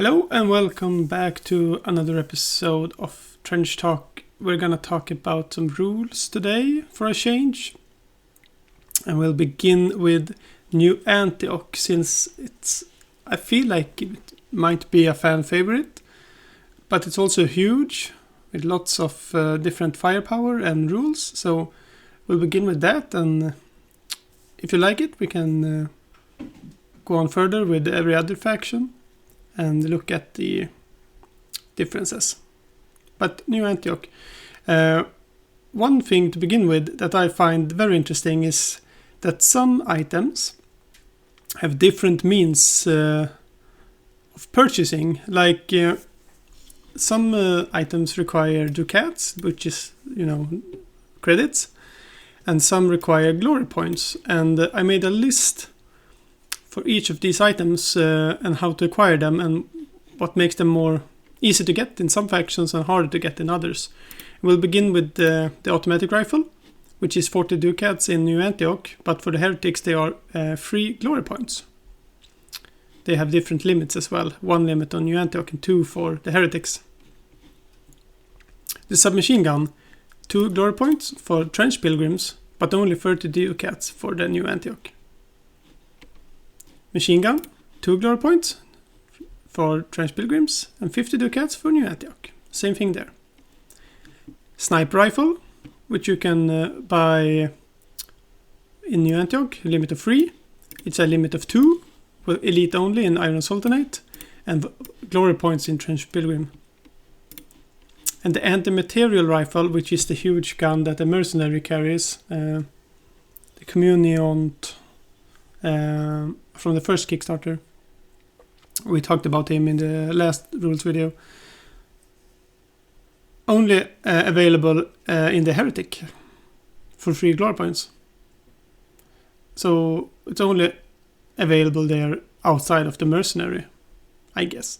Hello and welcome back to another episode of Trench Talk. We're gonna talk about some rules today for a change. And we'll begin with new Antioch, since I feel like it might be a fan favorite, but it's also huge with lots of different firepower and rules. So we'll begin with that, and if you like it, we can go on further with every other faction and look at the differences. But new Antioch. One thing to begin with that I find very interesting is that some items have different means of purchasing. Like some items require ducats, which is, credits, and some require glory points. And I made a list for each of these items and how to acquire them and what makes them more easy to get in some factions and harder to get in others. We'll begin with the automatic rifle, which is 40 ducats in New Antioch, but for the heretics they are 3 glory points. They have different limits as well, 1 limit on New Antioch and 2 for the heretics. The submachine gun, 2 glory points for trench pilgrims, but only 30 ducats for the New Antioch. Machine gun, 2 glory points for trench pilgrims and 50 ducats for New Antioch. Same thing there. Sniper rifle, which you can buy in New Antioch, limit of 3. It's a limit of 2, with elite only in Iron Sultanate, and glory points in trench pilgrim. And the anti-material rifle, which is the huge gun that the mercenary carries, the Communiant from the first Kickstarter. We talked about him in the last rules video. Only available in the heretic for 3 glory points. So it's only available there outside of the mercenary, I guess.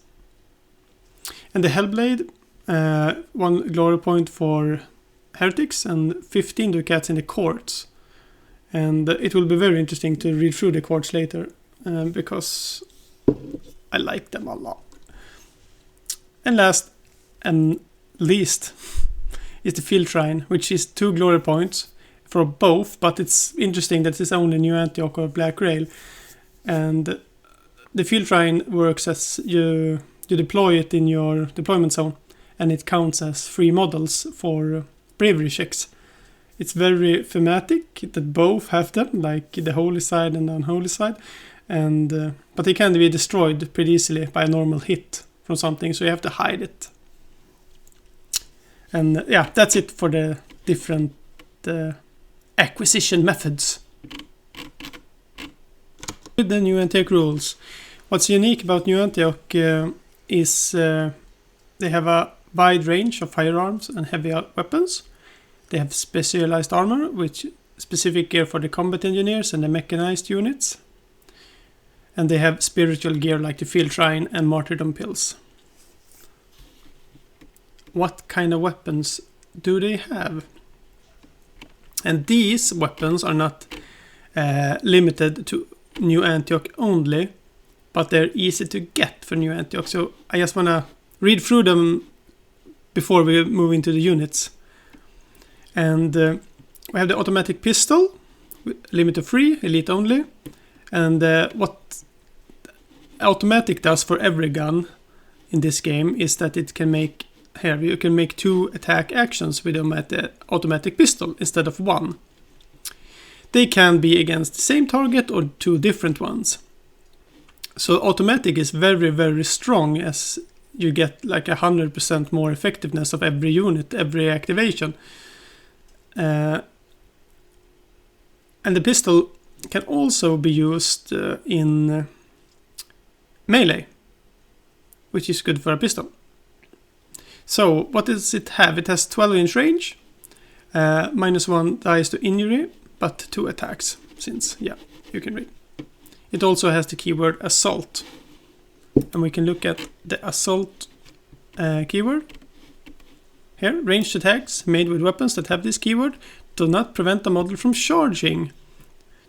And the Hellblade, 1 glory point for heretics and 15 ducats in the courts. And it will be very interesting to read through the courts later, because I like them a lot. And last and least is the Field Shrine, which is 2 glory points for both, but it's interesting that it's only New Antioch or Black Rail. And the Field Shrine works as you deploy it in your deployment zone, and it counts as 3 models for bravery checks. It's very thematic that both have them, like the holy side and the unholy side, and but they can be destroyed pretty easily by a normal hit from something, so you have to hide it. And yeah, that's it for the different acquisition methods. With the New Antioch rules, what's unique about New Antioch is they have a wide range of firearms and heavy weapons. They have specialized armor, which specific gear for the combat engineers and the mechanized units. And they have spiritual gear like the Field Shrine and Martyrdom Pills. What kind of weapons do they have? And these weapons are not limited to New Antioch only, but they're easy to get for New Antioch. So I just want to read through them before we move into the units. And we have the automatic pistol, limit of 3, elite only. And what automatic does for every gun in this game is that it can make, here you can make 2 attack actions with the automatic pistol instead of 1. They can be against the same target or 2 different ones. So automatic is very, very strong, as you get like 100% more effectiveness of every unit, every activation. And the pistol can also be used in melee, which is good for a pistol. So what does it have? It has 12-inch range, -1 dice to injury, but 2 attacks, since, yeah, you can read. It also has the keyword assault. And we can look at the assault keyword. Here, ranged attacks made with weapons that have this keyword do not prevent the model from charging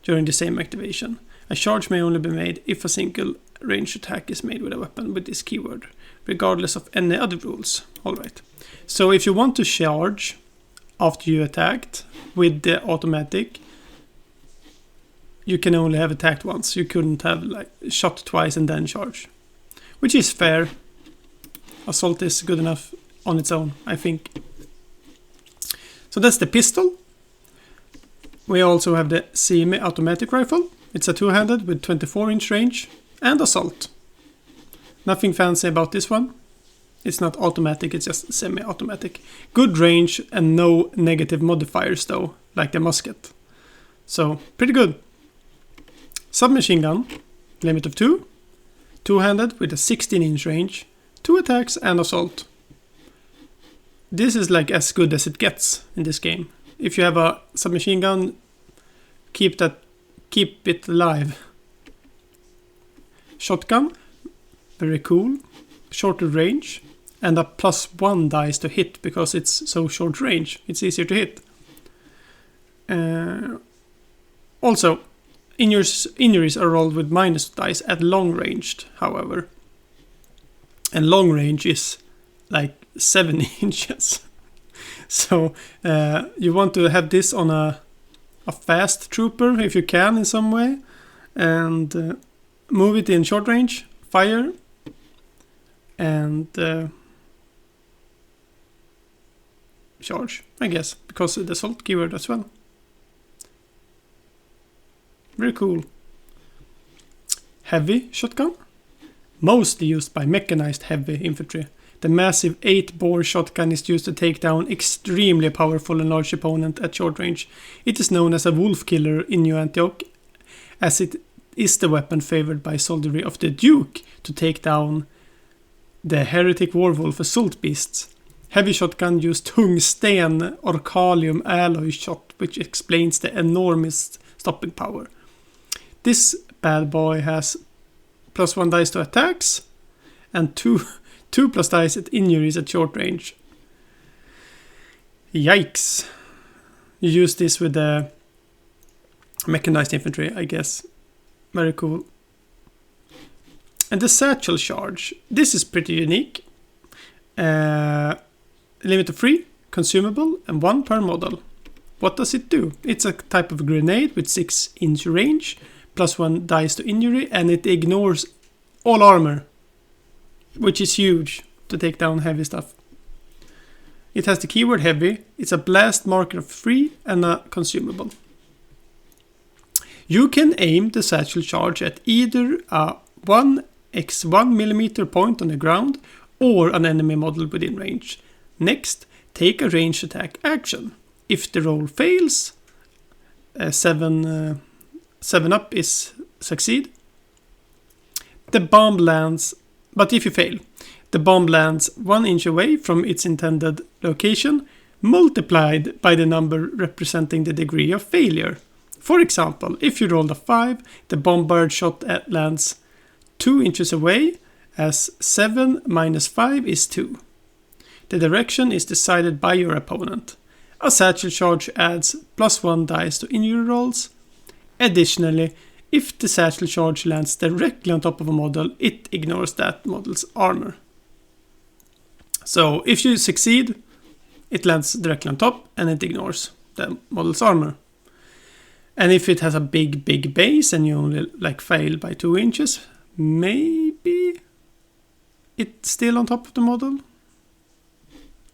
during the same activation. A charge may only be made if a single range attack is made with a weapon with this keyword, regardless of any other rules. Alright. So if you want to charge after you attacked with the automatic, you can only have attacked once. You couldn't have like shot twice and then charge. Which is fair. Assault is good enough on its own, I think. So that's the pistol. We also have the semi-automatic rifle. It's a two-handed with 24-inch range and assault. Nothing fancy about this one. It's not automatic, it's just semi-automatic. Good range and no negative modifiers though, like the musket. So, pretty good. Submachine gun, limit of 2. Two-handed with a 16-inch range, 2 attacks and assault. This is like as good as it gets in this game. If you have a submachine gun, keep it alive. Shotgun, very cool. Shorter range and a +1 dice to hit because it's so short range. It's easier to hit. Also, injuries are rolled with minus dice at long range, however. And long range is like 7 inches. So you want to have this on a fast trooper if you can in some way. And move it in short range, fire. And charge, I guess, because of the assault keyword as well. Very cool. Heavy shotgun, mostly used by mechanized heavy infantry. The massive 8-bore shotgun is used to take down extremely powerful and large opponent at short range. It is known as a wolf killer in New Antioch, as it is the weapon favored by soldiery of the Duke to take down the heretic werewolf assault beasts. Heavy shotgun used tungsten or kalium alloy shot, which explains the enormous stopping power. This bad boy has +1 dice to attacks and 2 plus dice at injuries at short range. Yikes. You use this with the mechanized infantry, I guess. Very cool. And the satchel charge. This is pretty unique. Limit of 3, consumable, and 1 per model. What does it do? It's a type of grenade with 6-inch range, +1 dice to injury, and it ignores all armor, which is huge to take down heavy stuff. It has the keyword heavy, it's a blast marker of 3 and a consumable. You can aim the satchel charge at either a 1x1mm point on the ground or an enemy model within range. Next, take a ranged attack action. If the roll fails, 7 up is succeed. The bomb lands, but if you fail, the bomb lands 1 inch away from its intended location, multiplied by the number representing the degree of failure. For example, if you rolled a 5, the bombard shot lands 2 inches away, as 7 minus 5 is 2. The direction is decided by your opponent. A satchel charge adds +1 dice to injury rolls. Additionally, if the satchel charge lands directly on top of a model, it ignores that model's armor. So if you succeed, it lands directly on top and it ignores the model's armor. And if it has a big base and you only fail by 2 inches, maybe it's still on top of the model.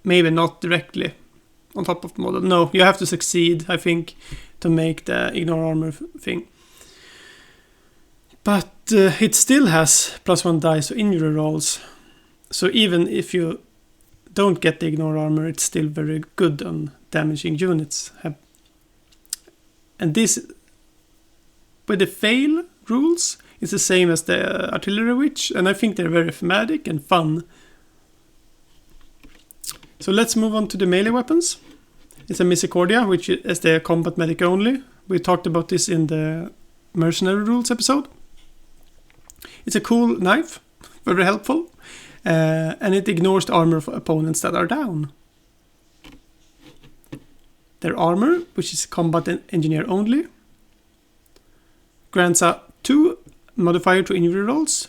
Maybe not directly on top of the model. No, you have to succeed, I think, to make the ignore armor thing. But it still has +1 dice to injury rolls. So even if you don't get the ignore armor, it's still very good on damaging units. And this, with the fail rules, it's the same as the artillery witch, and I think they're very thematic and fun. So let's move on to the melee weapons. It's a Misericordia, which is the combat medic only. We talked about this in the mercenary rules episode. It's a cool knife, very helpful, and it ignores the armor of opponents that are down. Their armor, which is combat engineer only, grants a 2 modifier to injury rolls,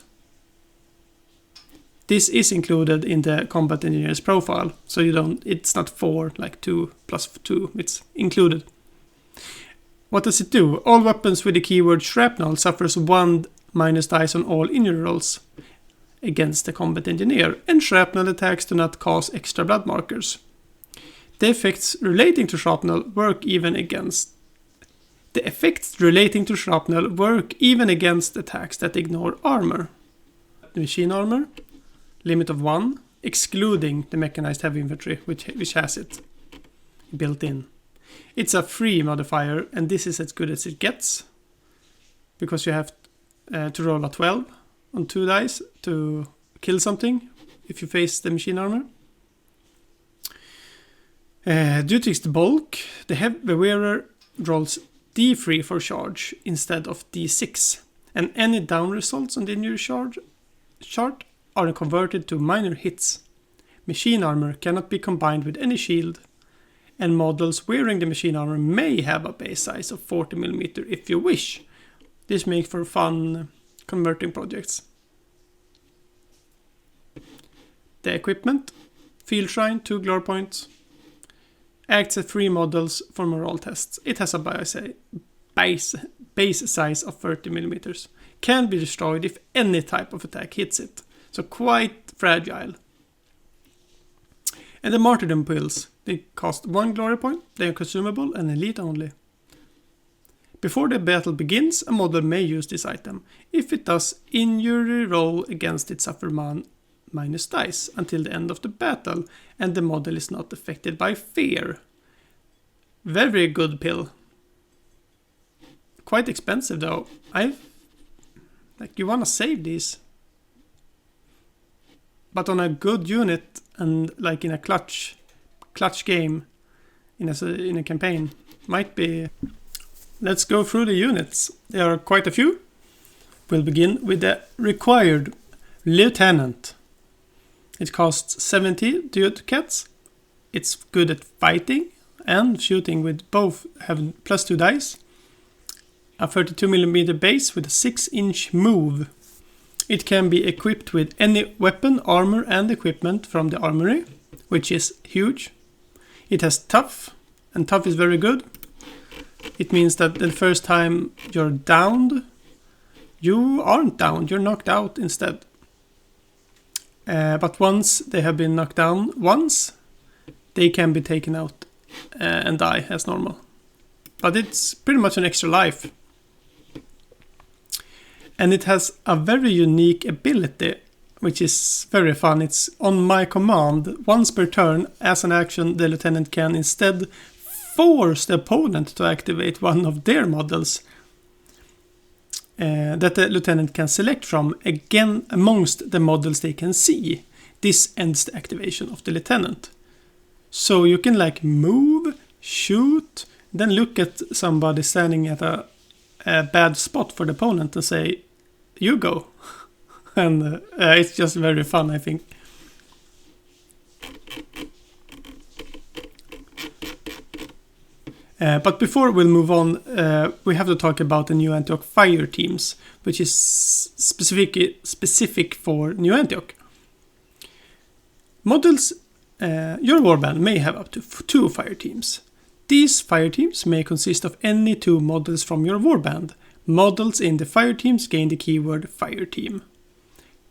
This is included in the combat engineer's profile, so it's not 4 like 2 plus 2, it's included. What does it do? All weapons with the keyword shrapnel suffers 1 minus dice on all injury rolls against the combat engineer, and shrapnel attacks do not cause extra blood markers. The effects relating to shrapnel work even against attacks that ignore armor. The machine armor, limit of 1, excluding the mechanized heavy infantry, which has it built in. It's a free modifier, and this is as good as it gets, because you have to roll a 12 on 2 dice to kill something if you face the machine armor. Due to its bulk, the wearer rolls D3 for charge instead of D6, and any down results on the injury chart are converted to minor hits. Machine armor cannot be combined with any shield, and models wearing the machine armor may have a base size of 40mm if you wish. This makes for fun converting projects. The equipment, Field Shrine, 2 glory points, acts as 3 models for morale tests. It has a base size of 30mm. Can be destroyed if any type of attack hits it. So quite fragile. And the martyrdom pills, they cost 1 glory point, they are consumable and elite only. Before the battle begins, a model may use this item. If it does, injury roll against it suffer minus dice until the end of the battle, and the model is not affected by fear. Very good pill. Quite expensive though. You wanna save these. But on a good unit and like in a clutch game in a campaign might be. Let's go through the units. There are quite a few. We'll begin with the required lieutenant. It costs 70 ducats. It's good at fighting and shooting with both having plus 2 dice. A 32mm base with a 6-inch move. It can be equipped with any weapon, armor and equipment from the armory, which is huge. It has tough, and tough is very good. It means that the first time you're downed, you aren't downed, you're knocked out instead. But once they have been knocked down once, they can be taken out and die as normal. But it's pretty much an extra life. And it has a very unique ability, which is very fun. It's on my command. Once per turn, as an action, the lieutenant can instead force the opponent to activate one of their models that the lieutenant can select from, again amongst the models they can see. This ends the activation of the lieutenant. So you can move, shoot, then look at somebody standing at a bad spot for the opponent and say, you go. And it's just very fun, I think. But before we'll move on, we have to talk about the New Antioch fire teams, which is specific for New Antioch. Models, your warband may have up to 2 fire teams. These fire teams may consist of any 2 models from your warband. Models in the fire teams gain the keyword fire team.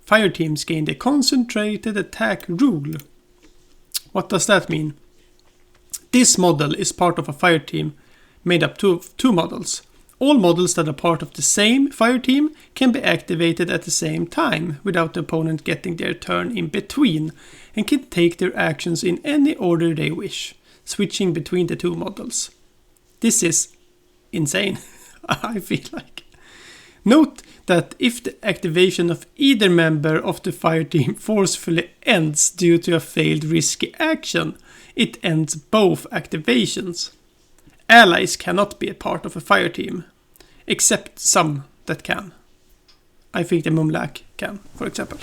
Fire teams gain the concentrated attack rule. What does that mean? This model is part of a fire team made up of 2 models. All models that are part of the same fire team can be activated at the same time without the opponent getting their turn in between, and can take their actions in any order they wish, switching between the 2 models. This is insane, I feel like. Note that if the activation of either member of the fire team forcefully ends due to a failed risky action, it ends both activations. Allies cannot be a part of a fire team, except some that can. I think the Mumlak can, for example.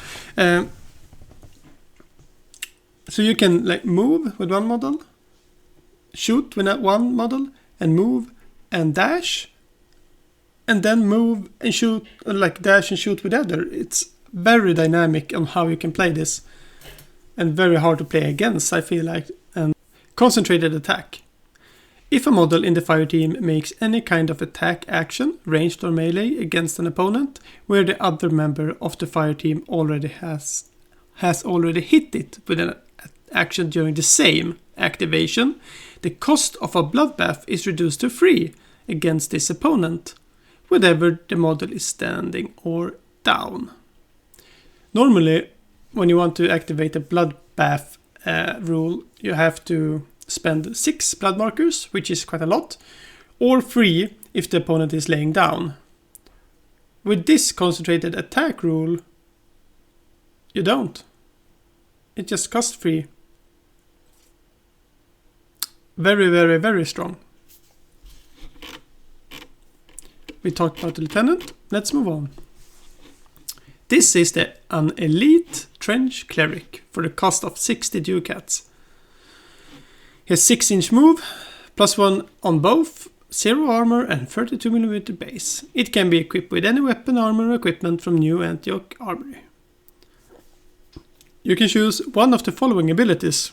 So you can move with one model, shoot with one model, and move and dash, and then move and shoot, dash and shoot with the other. It's very dynamic on how you can play this. And very hard to play against, I feel like. And concentrated attack. If a model in the fire team makes any kind of attack action, ranged or melee, against an opponent, where the other member of the fire team already has already hit it with an action during the same activation, the cost of a bloodbath is reduced to 3 against this opponent, whether the model is standing or down. Normally, when you want to activate a bloodbath rule, you have to spend 6 blood markers, which is quite a lot, or 3 if the opponent is laying down. With this concentrated attack rule, you don't. It just costs 3. Very, very, very strong. We talked about the lieutenant. Let's move on. This is an elite trench cleric for the cost of 60 ducats. He has 6-inch move, +1 on both, 0 armor and 32mm base. It can be equipped with any weapon, armor, or equipment from new ANTIOCH armory. You can choose one of the following abilities.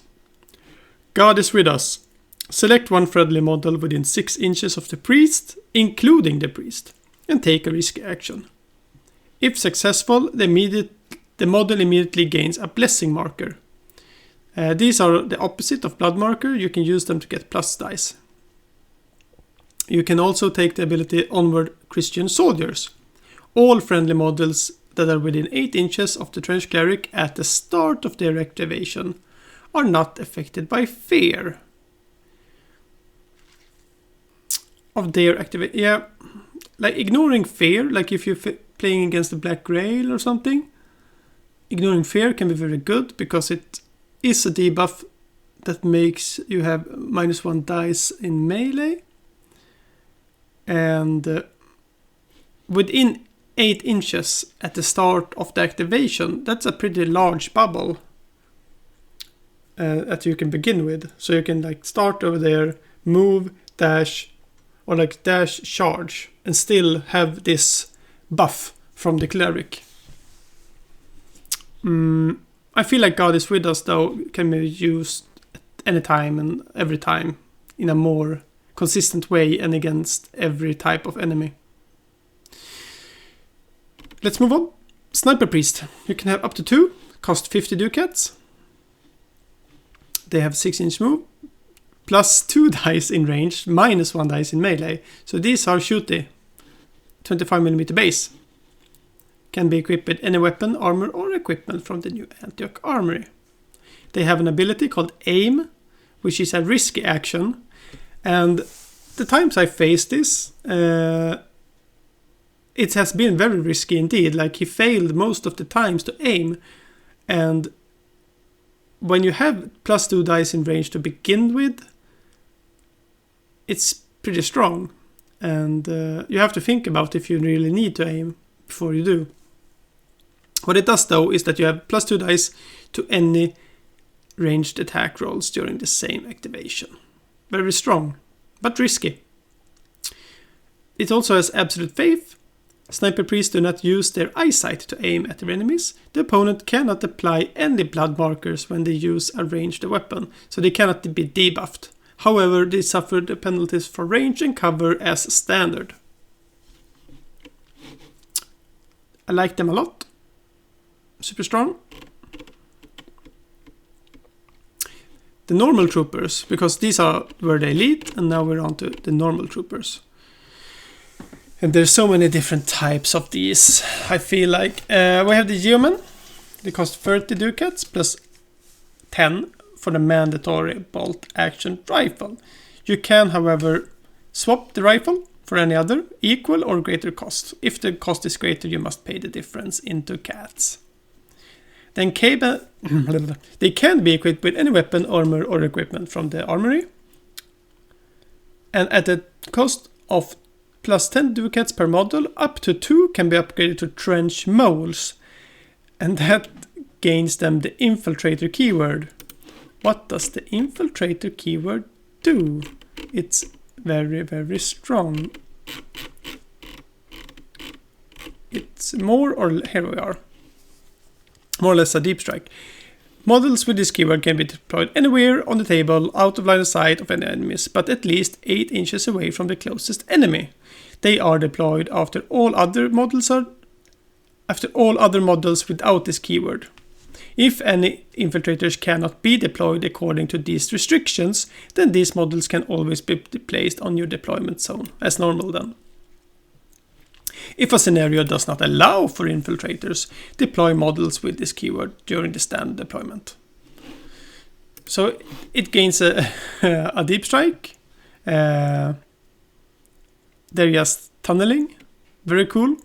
God is with us. Select one friendly model within 6 inches of the priest, including the priest, and take a risky action. If successful, the model immediately gains a blessing marker. These are the opposite of blood marker. You can use them to get plus dice. You can also take the ability Onward Christian Soldiers. All friendly models that are within 8 inches of the trench cleric at the start of their activation are not affected by fear of their activation. Yeah, like ignoring fear, like if you're playing against the Black Grail or something, ignoring fear can be very good because it is a debuff that makes you have -1 dice in melee. And within 8 inches at the start of the activation, that's a pretty large bubble that you can begin with. So you can like start over there, move, dash, or like dash, charge, and still have this buff from the cleric. I feel like God is with us though can be used at any time and every time in a more consistent way and against every type of enemy. Let's move on. Sniper Priest. You can have up to 2, cost 50 ducats. They have 6-inch move, +2 dice in range, -1 dice in melee. So these are shooty. 25mm base. Can be equipped with any weapon, armor, or equipment from the new ANTIOCH armory. They have an ability called Aim, which is a risky action. And the times I faced this, it has been very risky indeed. Like he failed most of the times to aim. And when you have +2 dice in range to begin with, it's pretty strong. And you have to think about if you really need to aim before you do. What it does though is that you have +2 dice to any ranged attack rolls during the same activation. Very strong, but risky. It also has absolute faith. Sniper priests do not use their eyesight to aim at their enemies. The opponent cannot apply any blood markers when they use a ranged weapon, so they cannot be debuffed. However, they suffer the penalties for range and cover as standard. I like them a lot. Super strong. The normal troopers, because these were the elite, and now we're on to the normal troopers. And there's so many different types of these. I feel like we have the Yeoman. They cost 30 ducats plus 10 for the mandatory bolt action rifle. You can, however, swap the rifle for any other equal or greater cost. If the cost is greater, you must pay the difference into cats. Then they can be equipped with any weapon, armor, or equipment from the armory. And at the cost of plus 10 ducats per model, up to 2 can be upgraded to trench moles. And that gains them the infiltrator keyword. What does the infiltrator keyword do? It's very, very strong. It's more, or here we are. More or less a deep strike. Models with this keyword can be deployed anywhere on the table, out of line of sight of any enemies, but at least 8 inches away from the closest enemy. They are deployed after all other models without this keyword. If any infiltrators cannot be deployed according to these restrictions, then these models can always be placed on your deployment zone, as normal then. If a scenario does not allow for infiltrators, deploy models with this keyword during the standard deployment. So it gains a deep strike. They're just tunneling. Very cool.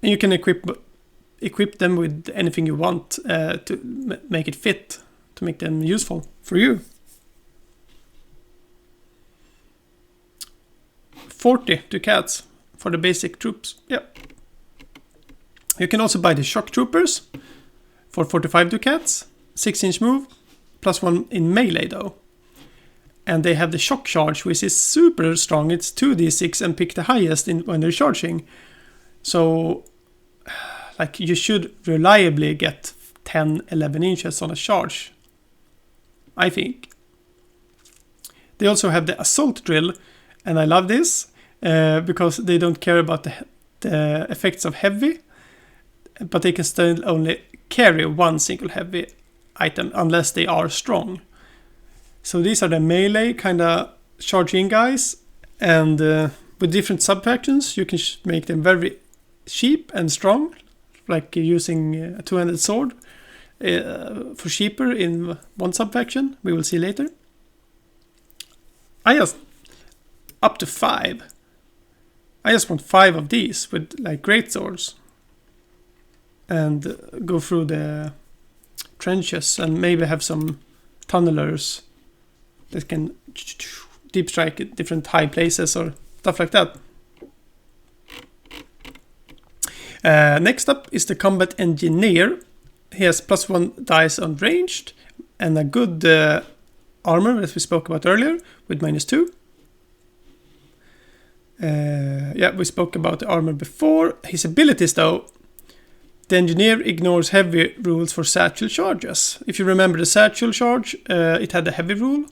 And you can equip them with anything you want to make it fit, to make them useful for you. 40 ducats for the basic troops. Yeah. You can also buy the shock troopers for 45 ducats, 6-inch move, +1 in melee though. And they have the shock charge, which is super strong. It's 2d6 and pick the highest when they're charging. So like you should reliably get 10-11 inches on a charge, I think. They also have the assault drill, and I love this because they don't care about the effects of heavy, but they can still only carry one single heavy item unless they are strong. So these are the melee kind of charging guys, and with different sub-factions you can make them very cheap and strong, like using a two-handed sword for cheaper in one sub-faction. We will see later. Up to 5. I just want 5 of these with like great swords, and go through the trenches and maybe have some tunnelers that can deep strike at different high places or stuff like that. Next up is the combat engineer. He has +1 dice on ranged and a good armor, as we spoke about earlier, with -2. We spoke about the armor before. His abilities though: the engineer ignores heavy rules for satchel charges. If you remember the satchel charge, it had the heavy rule.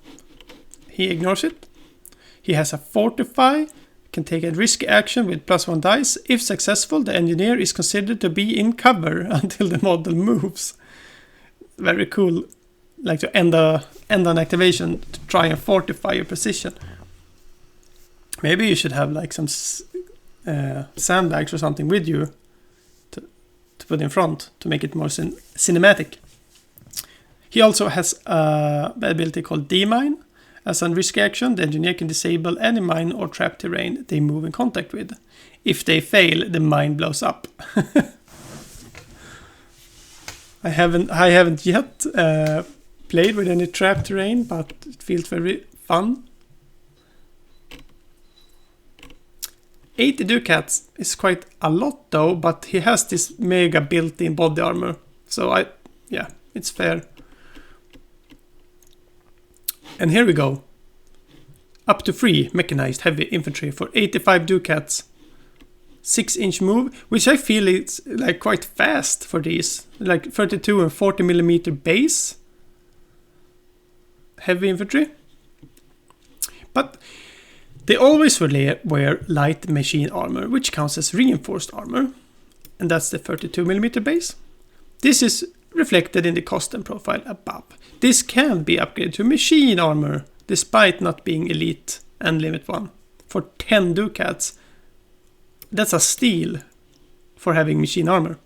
He ignores it. He has a fortify, can take a risky action with +1 dice. If successful, the engineer is considered to be in cover until the model moves. Very cool, like to end an activation to try and fortify your position. Maybe you should have like some sandbags or something with you to put in front to make it more cinematic. He also has a ability called D-Mine. As a risky action, the engineer can disable any mine or trap terrain they move in contact with. If they fail, the mine blows up. I haven't yet played with any trap terrain, but it feels very fun. 80 ducats is quite a lot though, but he has this mega built-in body armor, so it's fair. And here we go. Up to 3 mechanized heavy infantry for 85 ducats. 6-inch move, which I feel is like quite fast for these. Like 32 and 40 millimeter base. Heavy infantry. But they always wear light machine armor, which counts as reinforced armor. And that's the 32 millimeter base. This is reflected in the custom profile above. This can be upgraded to machine armor, despite not being elite and limit 1, for 10 ducats. That's a steal for having machine armor.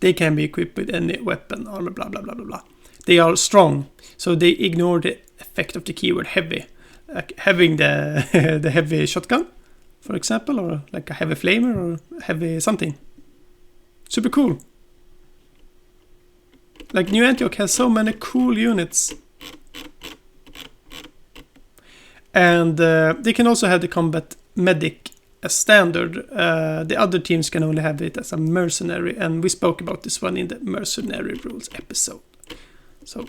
They can be equipped with any weapon, armor, blah blah blah blah blah. They are strong, so they ignore the effect of the keyword heavy. Like having the heavy shotgun, for example, or like a heavy flamer or heavy something. Super cool. Like New Antioch has so many cool units. And they can also have the combat medic as standard. The other teams can only have it as a mercenary, and we spoke about this one in the mercenary rules episode. So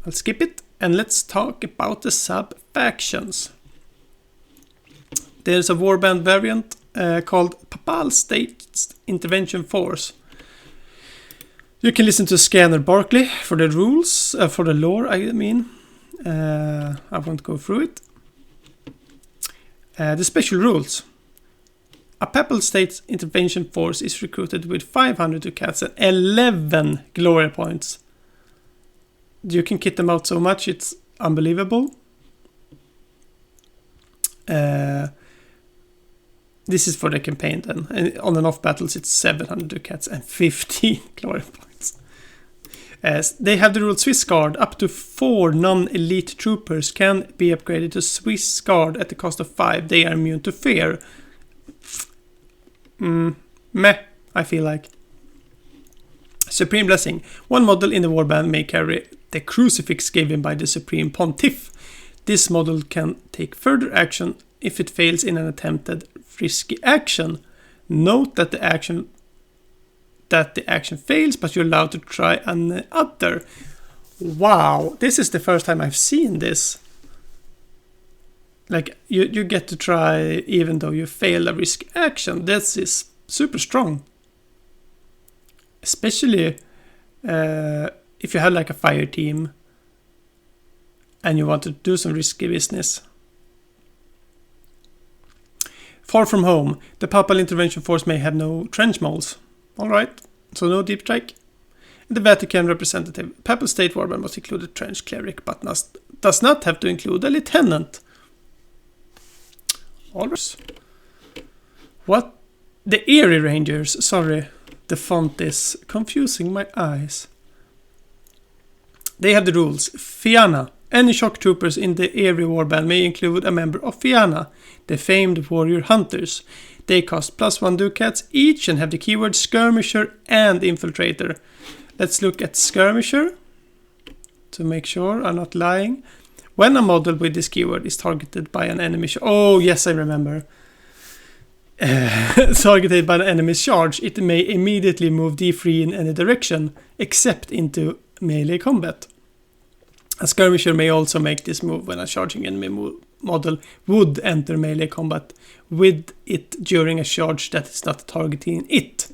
I'll skip it and let's talk about the sub-factions. There's a warband variant called Papal States Intervention Force. You can listen to Scanner Barkley for the rules, for the lore, I mean. I won't go through it. The special rules. A Papal States Intervention Force is recruited with 500 ducats and 11 glory points. You can kit them out so much, it's unbelievable. This is for the campaign then. And on and off battles it's 700 ducats and 15 glory points. They have the rule Swiss Guard. Up to 4 non-elite troopers can be upgraded to Swiss Guard at the cost of 5. They are immune to fear. Meh, I feel like. Supreme Blessing. One model in the warband may carry the crucifix given by the Supreme Pontiff. This model can take further action if it fails in an attempted risky action. Note that the action fails, but you're allowed to try another. Wow, this is the first time I've seen this. Like, you get to try even though you fail a risky action. This is super strong. Especially if you had like a fire team and you want to do some risky business. Far from home, the Papal Intervention Force may have no trench moles. Alright, so no deep strike. The Vatican representative. Papal State Warband must include a trench cleric, but does not have to include a lieutenant. Alright. What? The Erie Rangers. Sorry, the font is confusing my eyes. They have the rules. Fianna. Any shock troopers in the Erie Warband may include a member of Fianna, the famed warrior hunters. They cost +1 ducats each and have the keywords skirmisher and infiltrator. Let's look at skirmisher to make sure I'm not lying. When a model with this keyword is targeted by an enemy... Oh, yes, I remember. Targeted by an enemy's charge, it may immediately move D3 in any direction, except into melee combat. A skirmisher may also make this move when a charging enemy model would enter melee combat with it during a charge that is not targeting it.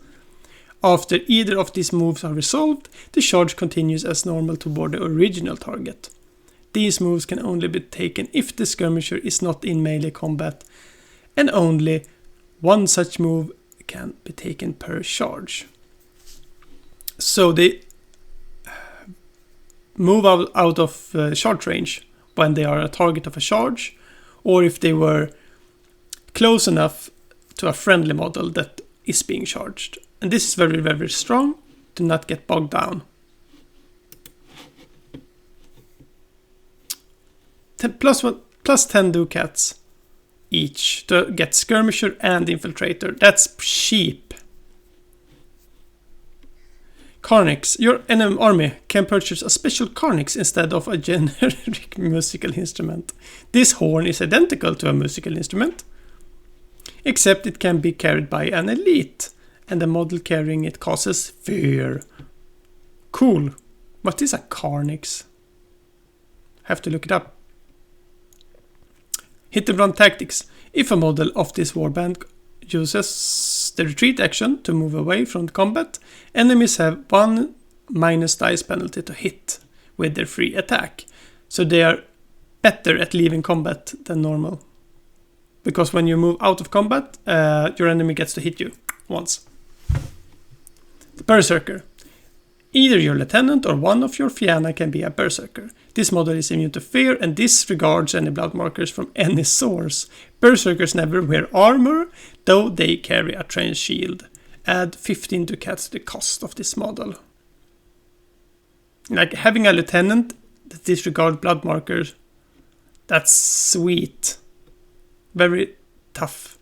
After either of these moves are resolved, the charge continues as normal toward the original target. These moves can only be taken if the skirmisher is not in melee combat, and only one such move can be taken per charge. So they move out of charge range when they are a target of a charge, or if they were close enough to a friendly model that is being charged. And this is very, very strong to not get bogged down. Plus 10 ducats each to get skirmisher and infiltrator. That's cheap. Carnix. Your enemy army can purchase a special Carnix instead of a generic musical instrument. This horn is identical to a musical instrument, except it can be carried by an elite, and the model carrying it causes fear. Cool. What is a Carnix? Have to look it up. Hit and run tactics. If a model of this warband uses the retreat action to move away from combat, enemies have 1 minus dice penalty to hit with their free attack. So they are better at leaving combat than normal. Because when you move out of combat, your enemy gets to hit you once. The Berserker. Either your lieutenant or one of your Fianna can be a Berserker. This model is immune to fear and disregards any blood markers from any source. Berserkers never wear armor, though they carry a trench shield. Add 15 ducats to the cost of this model. Like having a lieutenant that disregards blood markers, that's sweet. Very tough.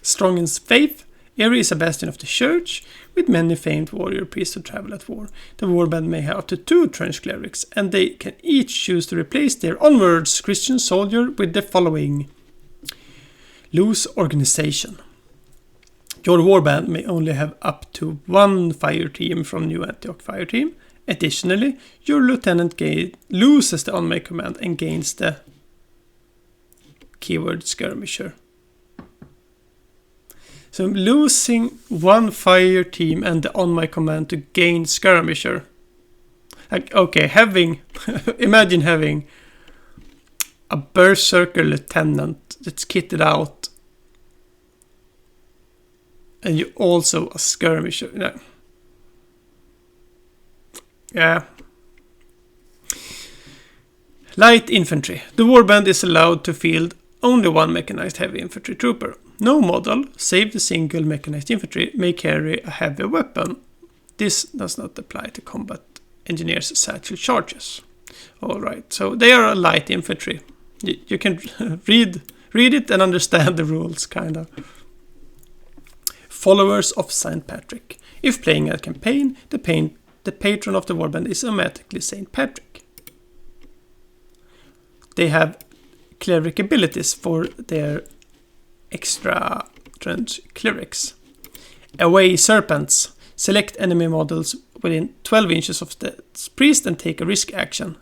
Strong in faith. Erie is a bastion of the church, with many famed warrior priests who travel at war. The warband may have up to 2 trench clerics, and they can each choose to replace their onwards Christian soldier with the following. Loose organization. Your warband may only have up to 1 fire team from new ANTIOCH fire team. Additionally, your lieutenant loses the on-make command and gains the keyword skirmisher. So I'm losing one fire team and on my command to gain skirmisher. Like, okay, imagine having a berserker lieutenant that's kitted out, and you also a skirmisher. No. Yeah. Light infantry. The warband is allowed to field only one mechanized heavy infantry trooper. No model, save the single mechanized infantry, may carry a heavy weapon. This does not apply to combat engineers' satchel charges. Alright, so they are a light infantry. You can read it and understand the rules, kind of. Followers of St. Patrick. If playing a campaign, the patron of the warband is automatically St. Patrick. They have cleric abilities for their extra trench clerics. Away serpents. Select enemy models within 12 inches of the priest and take a risk action.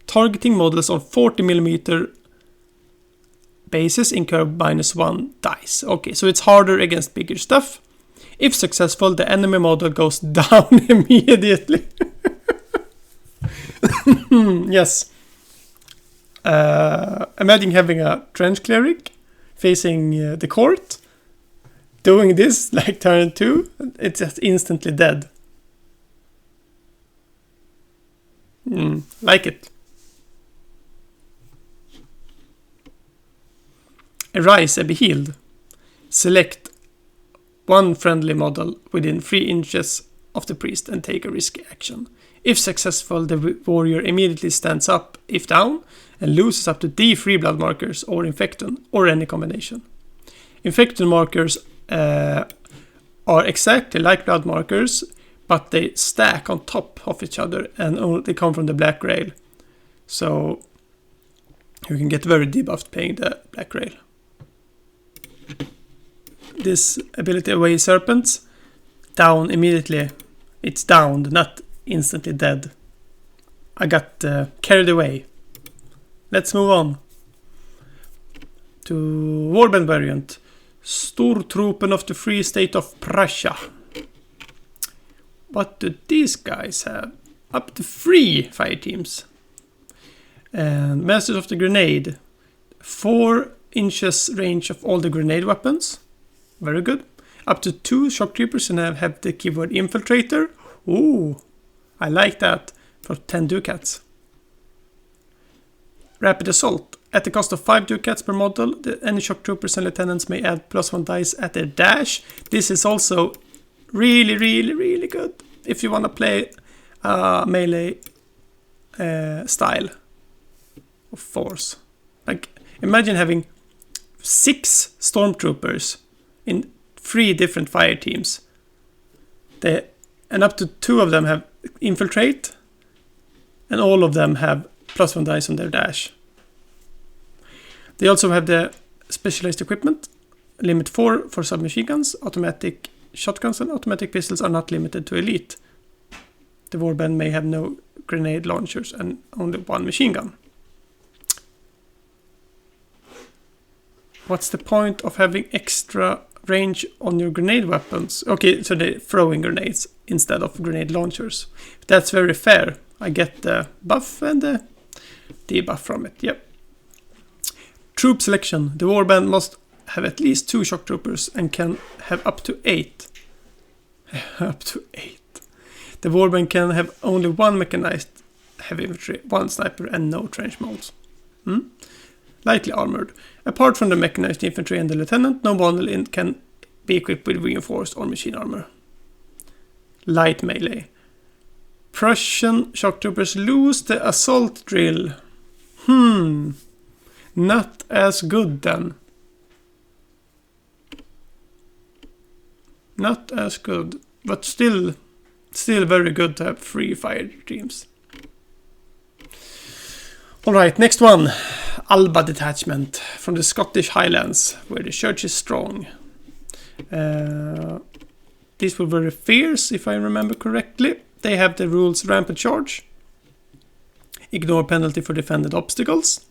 Targeting models on 40mm bases incur -1 dice. Okay, so it's harder against bigger stuff. If successful, the enemy model goes down immediately. Yes. Imagine having a trench cleric facing the court. Doing this like turn 2, it's just instantly dead. Like it. Arise and be healed. Select one friendly model within 3 inches of the priest and take a risk action. If successful, the warrior immediately stands up if down and loses up to D3 blood markers or infecton or any combination. Infecton markers are exactly like blood markers, but they stack on top of each other and they come from the black rail. So you can get very debuffed playing the black rail. This ability, Away Serpents, down immediately. It's downed, not instantly dead. I got carried away. Let's move on to Warband variant. Stortruppen of the Free State of Prussia. What do these guys have? Up to 3 fire teams. And Masters of the Grenade. 4 inches range of all the grenade weapons. Very good. Up to 2 shock troopers and have the keyword infiltrator. Ooh, I like that. For 10 ducats. Rapid Assault. At the cost of 5 ducats per model, any shock troopers and lieutenants may add +1 dice at their dash. This is also really, really, really good if you want to play melee style of force. Like, imagine having 6 stormtroopers in 3 different fire teams. And up to 2 of them have infiltrate, and all of them have +1 dice on their dash. They also have the specialized equipment, limit 4 for submachine guns, automatic shotguns and automatic pistols are not limited to elite. The warband may have no grenade launchers and only 1 machine gun. What's the point of having extra range on your grenade weapons? Okay, so they're throwing grenades instead of grenade launchers. That's very fair. I get the buff and the debuff from it. Yep. Troop selection. The warband must have at least 2 shock troopers and can have up to 8. Up to 8. The warband can have only 1 mechanized heavy infantry, 1 sniper and no trench molds. Lightly armored. Apart from the mechanized infantry and the lieutenant, no model can be equipped with reinforced or machine armor. Light melee. Prussian shock troopers lose the assault drill. Not as good then. Not as good, but still very good to have 3 fire teams. Alright, next one. Alba detachment from the Scottish Highlands, where the church is strong. These were very fierce, if I remember correctly. They have the rules rampant charge. Ignore penalty for defended obstacles.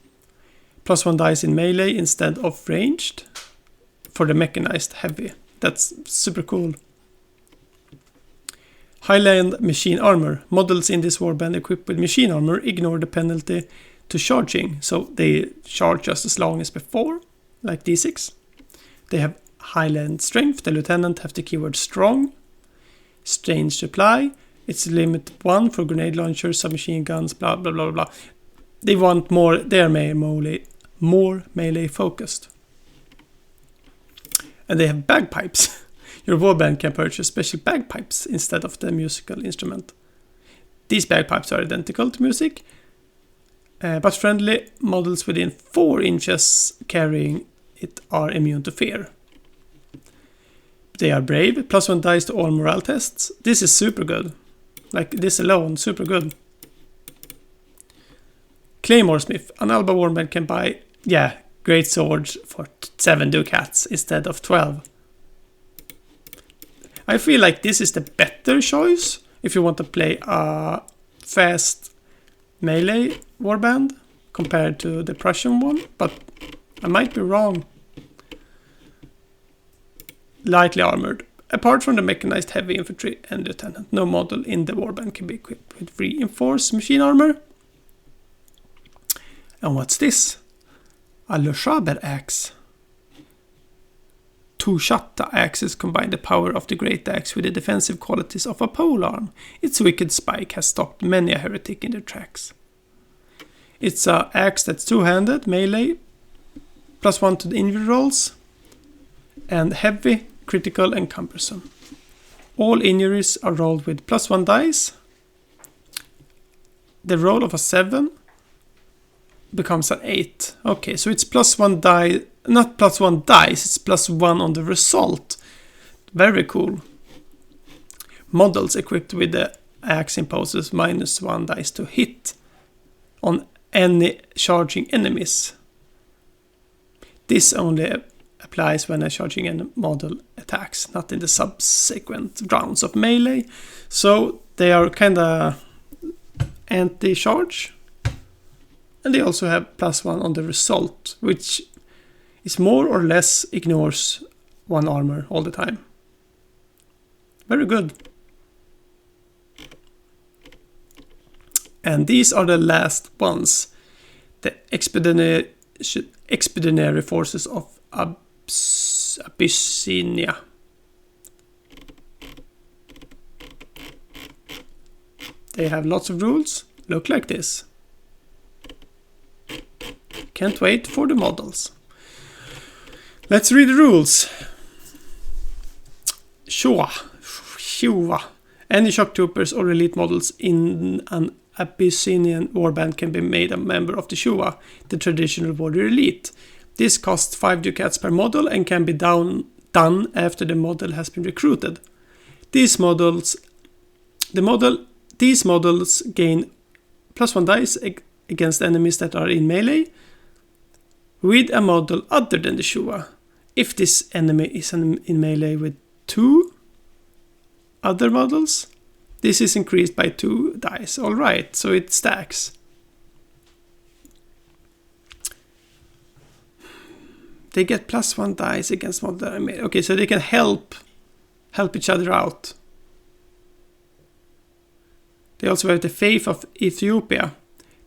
+1 dice in melee instead of ranged. For the mechanized heavy. That's super cool. Highland Machine Armor. Models in this warband equipped with machine armor ignore the penalty to charging, so they charge just as long as before, like D6. They have Highland Strength. The lieutenant have the keyword strong. Strange supply. It's limit 1 for grenade launchers, submachine guns, blah blah blah blah. They want more. They are more melee focused. And they have bagpipes. Your warband can purchase special bagpipes instead of the musical instrument. These bagpipes are identical to music, but friendly models within 4 inches carrying it are immune to fear. They are brave, +1 dice to all morale tests. This is super good. Like this alone, super good. Claymore Smith. An Alba warband can buy, great swords for 7 ducats instead of 12. I feel like this is the better choice if you want to play a fast melee warband compared to the Prussian one, but I might be wrong. Lightly armored. Apart from the mechanized heavy infantry and lieutenant, no model in the warband can be equipped with reinforced machine armor. And what's this? A Le Schaber axe. 2 Shatta axes combine the power of the great axe with the defensive qualities of a polearm. Its wicked spike has stopped many a heretic in their tracks. It's an axe that's two-handed, melee, +1 to the injury rolls, and heavy, critical, and cumbersome. All injuries are rolled with +1 dice. The roll of a 7 becomes an 8. Okay, so it's +1 die, not +1 dice, it's +1 on the result. Very cool. Models equipped with the axe imposes -1 dice to hit on any charging enemies. This only applies when a charging model attacks, not in the subsequent rounds of melee. So they are kinda anti-charge. And they also have +1 on the result, which is more or less ignores 1 armor all the time. Very good. And these are the last ones. The expeditionary forces of Abyssinia. They have lots of rules. Look like this. Can't wait for the models. Let's read the rules. Shua. Any shock troopers or elite models in an Abyssinian warband can be made a member of the Shua, the traditional warrior elite. This costs 5 ducats per model and can be done after the model has been recruited. These models gain +1 dice against enemies that are in melee with a model other than the Shua. If this enemy is in melee with 2 other models, this is increased by 2 dice. Alright, so it stacks. They get +1 dice against model that are melee. Okay, so they can help each other out. They also have the Faith of Ethiopia.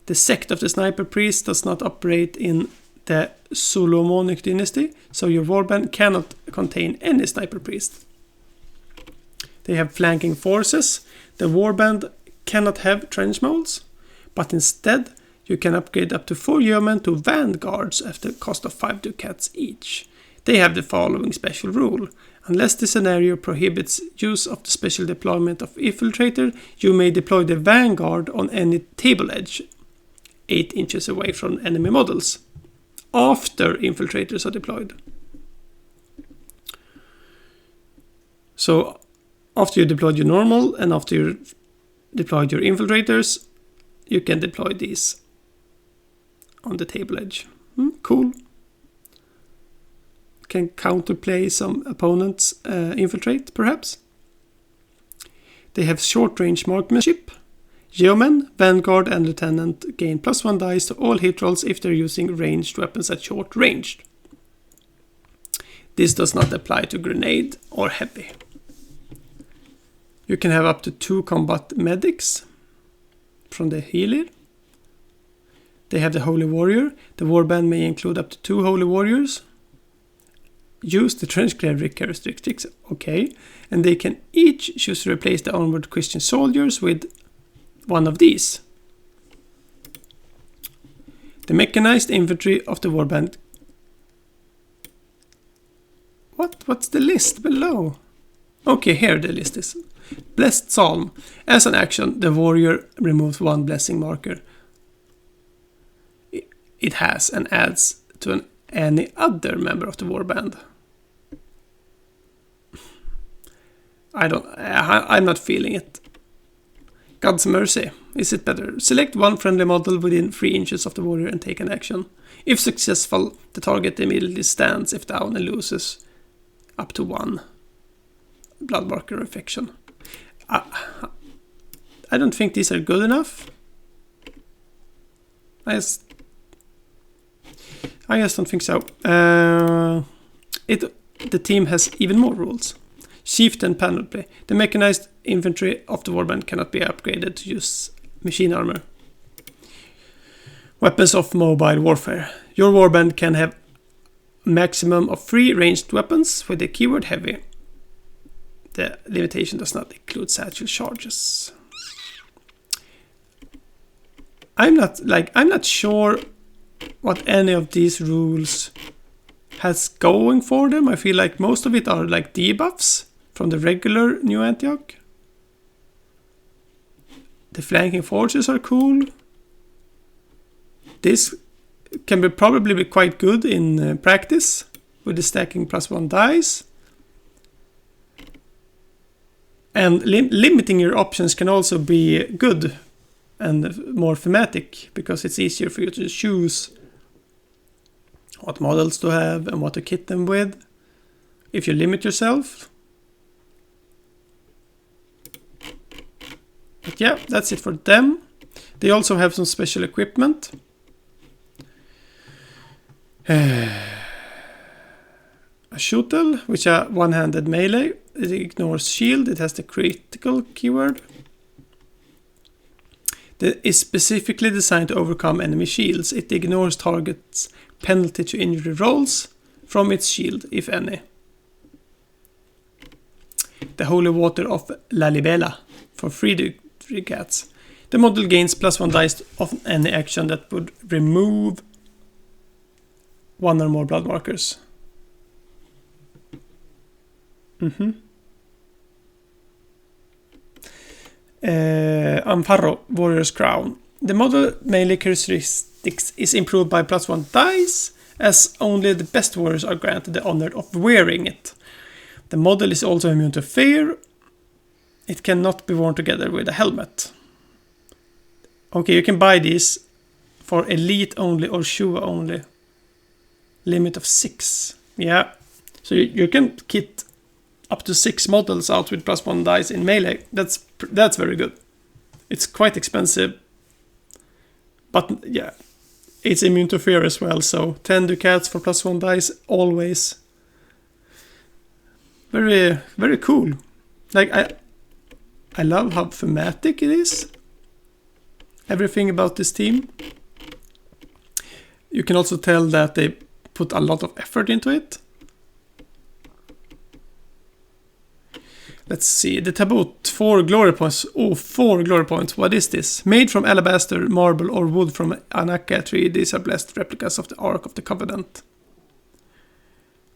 The sect of the sniper priest does not operate in the Solomonic dynasty, so your warband cannot contain any sniper priest. They have flanking forces. The warband cannot have trench molds, but instead you can upgrade up to 4 yeomen to vanguards at the cost of 5 ducats each. They have the following special rule. Unless the scenario prohibits use of the special deployment of infiltrator, you may deploy the vanguard on any table edge 8 inches away from enemy models after infiltrators are deployed. So after you deployed your normal and after you deployed your infiltrators, you can deploy these on the table edge. Cool. Can counterplay some opponents infiltrate, perhaps. They have short-range marksmanship. Yeomen, Vanguard, and Lieutenant gain +1 dice to all hit rolls if they're using ranged weapons at short range. This does not apply to grenade or heavy. You can have up to 2 combat medics from the healer. They have the Holy Warrior. The warband may include up to 2 Holy Warriors. Use the Trench Cleric characteristics, okay. And they can each choose to replace the onward Christian soldiers with one of these. The mechanized infantry of the warband. What's the list below? Okay, here the list is. Blessed Psalm. As an action, the warrior removes 1 blessing marker it has and adds to any other member of the warband. I'm not feeling it. God's mercy. Is it better? Select 1 friendly model within 3 inches of the warrior and take an action. If successful, the target immediately stands if down and loses up to 1 blood marker affection. I don't think these are good enough. I just don't think so. The team has even more rules. Chieftain panoply. The mechanized infantry of the warband cannot be upgraded to use machine armor. Weapons of mobile warfare. Your warband can have a maximum of 3 ranged weapons with the keyword heavy. The limitation does not include satchel charges. I'm not sure what any of these rules has going for them. I feel like most of it are like debuffs from the regular new Antioch. The flanking forces are cool. This can probably be quite good in practice with the stacking +1 dice. And limiting your options can also be good and more thematic, because it's easier for you to choose what models to have and what to kit them with if you limit yourself. But yeah, that's it for them. They also have some special equipment. A shuttle, which is a one-handed melee. It ignores shield. It has the critical keyword. It is specifically designed to overcome enemy shields. It ignores targets' penalty to injury rolls from its shield, if any. The Holy Water of Lalibela for 3 cats. The model gains +1 dice of any action that would remove 1 or more blood markers. Amparo, Warrior's Crown. The model melee characteristics is improved by +1 dice, as only the best warriors are granted the honor of wearing it. The model is also immune to fear. It cannot be worn together with a helmet. Okay, you can buy these for elite only or Shua only. Limit of 6. Yeah, so you can kit up to 6 models out with +1 dice in melee. That's very good. It's quite expensive, but yeah, it's immune to fear as well. So 10 ducats for +1 dice always. Very, very cool. Like I love how thematic it is. Everything about this team. You can also tell that they put a lot of effort into it. Let's see. The Taboo, 4 glory points. Oh, 4 glory points. What is this? Made from alabaster, marble, or wood from Anaka tree. These are blessed replicas of the Ark of the Covenant.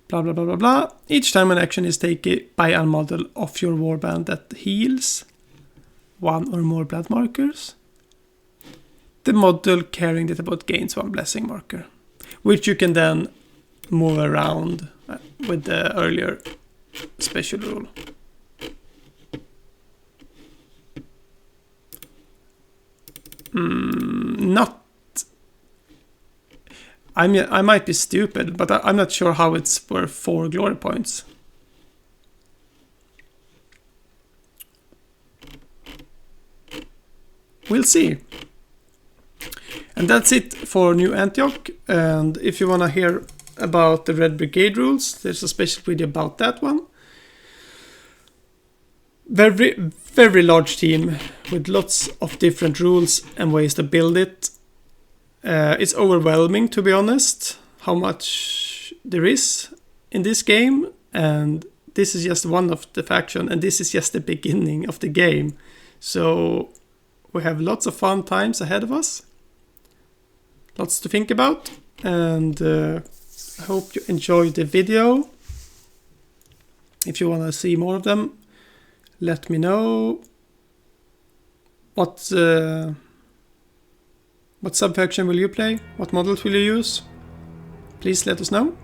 Blah, blah, blah, blah, blah. Each time an action is taken by a model of your warband that heals 1 or more blood markers, the model carrying the Taboo gains 1 blessing marker, which you can then move around with the earlier special rule. I might be stupid, but I'm not sure how it's worth 4 glory points. We'll see. And that's it for New Antioch. And if you want to hear about the Red Brigade rules. There's a special video about that one. Very, very large team with lots of different rules and ways to build it. It's overwhelming, to be honest, how much there is in this game, and this is just one of the faction, and this is just the beginning of the game. So we have lots of fun times ahead of us, lots to think about, and I hope you enjoyed the video. If you want to see more of them, let me know. What sub-faction will you play? What models will you use? Please let us know.